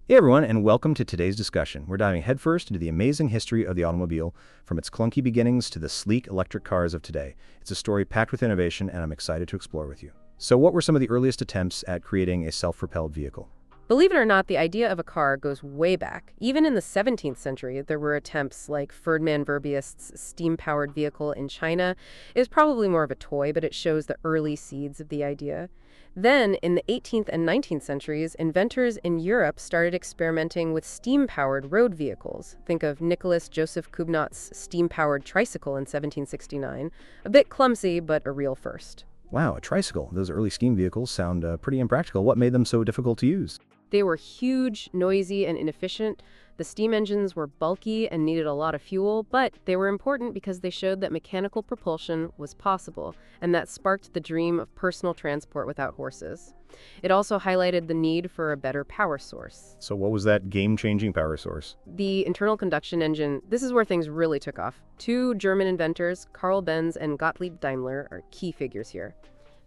Hey everyone, and welcome to today's discussion. We're diving headfirst into the amazing history of the automobile, from its clunky beginnings to the sleek electric cars of today. It's a story packed with innovation, and I'm excited to explore with you. So what were some of the earliest attempts at creating a self-propelled vehicle? Believe it or not, the idea of a car goes way back. Even in the 17th century, there were attempts like Ferdinand Verbiest's steam-powered vehicle in China. It was probably more of a toy, but it shows the early seeds of the idea. Then, in the 18th and 19th centuries, inventors in Europe started experimenting with steam-powered road vehicles. Think of Nicholas Joseph Cugnot's steam-powered tricycle in 1769. A bit clumsy, but a real first. Wow, a tricycle. Those early steam vehicles sound pretty impractical. What made them so difficult to use? They were huge, noisy, and inefficient. The steam engines were bulky and needed a lot of fuel, but they were important because they showed that mechanical propulsion was possible, and that sparked the dream of personal transport without horses. It also highlighted the need for a better power source. So what was that game-changing power source? The internal combustion engine, this is where things really took off. Two German inventors, Carl Benz and Gottlieb Daimler, are key figures here.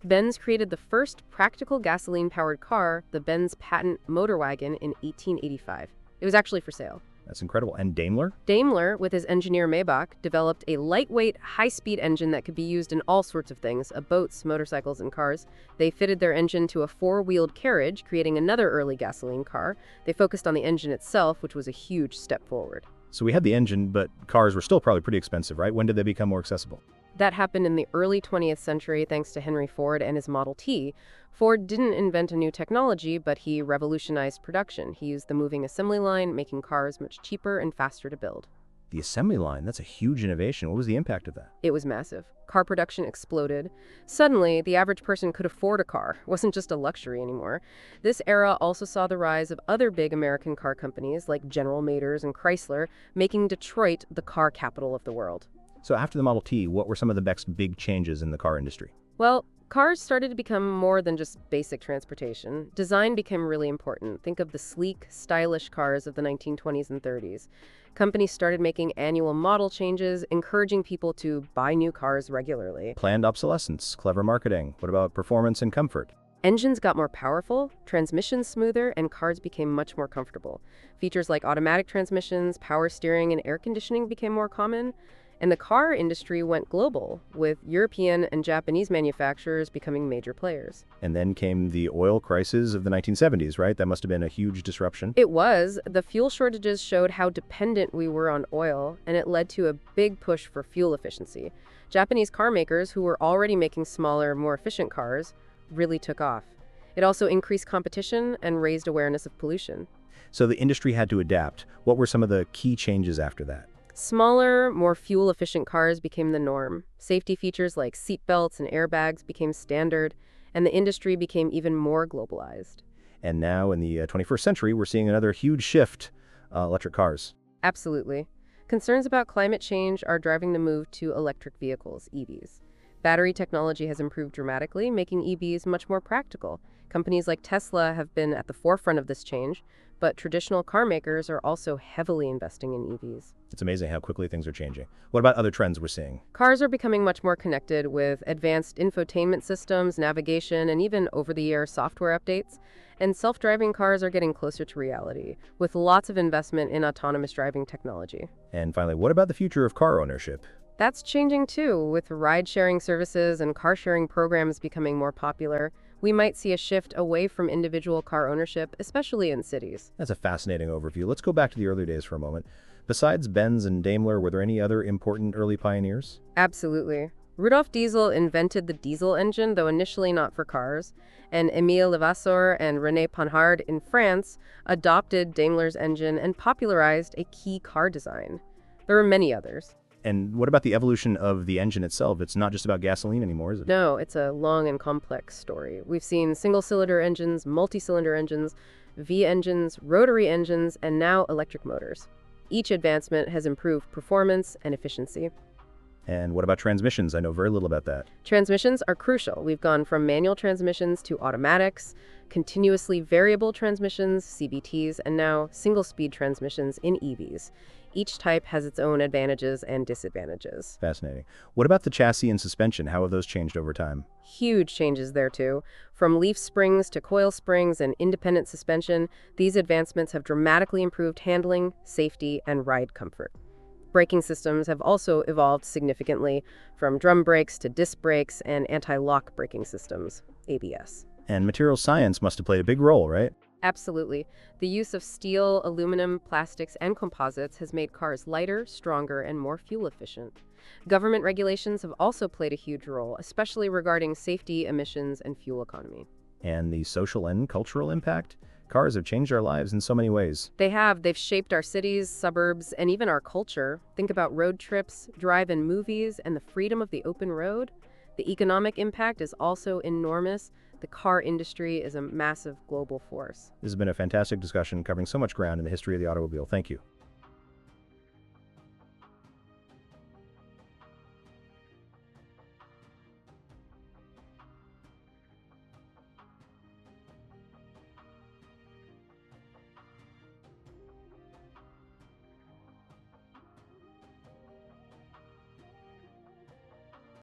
Benz created the first practical gasoline-powered car, the Benz patent motor wagon, in 1885. It was actually for sale. That's incredible. And Daimler? Daimler, with his engineer Maybach, developed a lightweight, high-speed engine that could be used in all sorts of things, boats, motorcycles, and cars. They fitted their engine to a four-wheeled carriage, creating another early gasoline car. They focused on the engine itself, which was a huge step forward. So we had the engine, but cars were still probably pretty expensive, right? When did they become more accessible? That happened in the early 20th century thanks to Henry Ford and his Model T. Ford didn't invent a new technology, but he revolutionized production. He used the moving assembly line, making cars much cheaper and faster to build. The assembly line, that's a huge innovation. What was the impact of that? It was massive. Car production exploded. Suddenly, the average person could afford a car. It wasn't just a luxury anymore. This era also saw the rise of other big American car companies like General Motors and Chrysler, making Detroit the car capital of the world. So after the Model T, what were some of the next big changes in the car industry? Well, cars started to become more than just basic transportation. Design became really important. Think of the sleek, stylish cars of the 1920s and 30s. Companies started making annual model changes, encouraging people to buy new cars regularly. Planned obsolescence, clever marketing. What about performance and comfort? Engines got more powerful, transmissions smoother, and cars became much more comfortable. Features like automatic transmissions, power steering, and air conditioning became more common. And the car industry went global, with European and Japanese manufacturers becoming major players. And then came the oil crisis of the 1970s, right? That must have been a huge disruption. It was. The fuel shortages showed how dependent we were on oil, and it led to a big push for fuel efficiency. Japanese car makers, who were already making smaller, more efficient cars, really took off. It also increased competition and raised awareness of pollution. So the industry had to adapt. What were some of the key changes after that? Smaller, more fuel-efficient cars became the norm. Safety features like seatbelts and airbags became standard, and the industry became even more globalized. And now in the 21st century, we're seeing another huge shift, electric cars. Absolutely. Concerns about climate change are driving the move to electric vehicles, EVs. Battery technology has improved dramatically, making EVs much more practical. Companies like Tesla have been at the forefront of this change, but traditional car makers are also heavily investing in EVs. It's amazing how quickly things are changing. What about other trends we're seeing? Cars are becoming much more connected with advanced infotainment systems, navigation, and even over-the-air software updates. And self-driving cars are getting closer to reality, with lots of investment in autonomous driving technology. And finally, what about the future of car ownership? That's changing too, with ride-sharing services and car-sharing programs becoming more popular. We might see a shift away from individual car ownership, especially in cities. That's a fascinating overview. Let's go back to the early days for a moment. Besides Benz and Daimler, were there any other important early pioneers? Absolutely. Rudolf Diesel invented the diesel engine, though initially not for cars, and Émile Levasseur and René Panhard in France adopted Daimler's engine and popularized a key car design. There were many others. And what about the evolution of the engine itself? It's not just about gasoline anymore, is it? No, it's a long and complex story. We've seen single-cylinder engines, multi-cylinder engines, V engines, rotary engines, and now electric motors. Each advancement has improved performance and efficiency. And what about transmissions? I know very little about that. Transmissions are crucial. We've gone from manual transmissions to automatics, continuously variable transmissions, CVTs, and now single-speed transmissions in EVs. Each type has its own advantages and disadvantages. Fascinating. What about the chassis and suspension? How have those changed over time? Huge changes there too. From leaf springs to coil springs and independent suspension, these advancements have dramatically improved handling, safety, and ride comfort. Braking systems have also evolved significantly, from drum brakes to disc brakes and anti-lock braking systems, ABS. And material science must have played a big role, right? Absolutely. The use of steel, aluminum, plastics, and composites has made cars lighter, stronger, and more fuel efficient. Government regulations have also played a huge role, especially regarding safety, emissions, and fuel economy. And the social and cultural impact? Cars have changed our lives in so many ways. They've shaped our cities, suburbs, and even our culture. Think about road trips, drive-in movies, and the freedom of the open road. The economic impact is also enormous. The car industry is a massive global force. This has been a fantastic discussion covering so much ground in the history of the automobile. Thank you.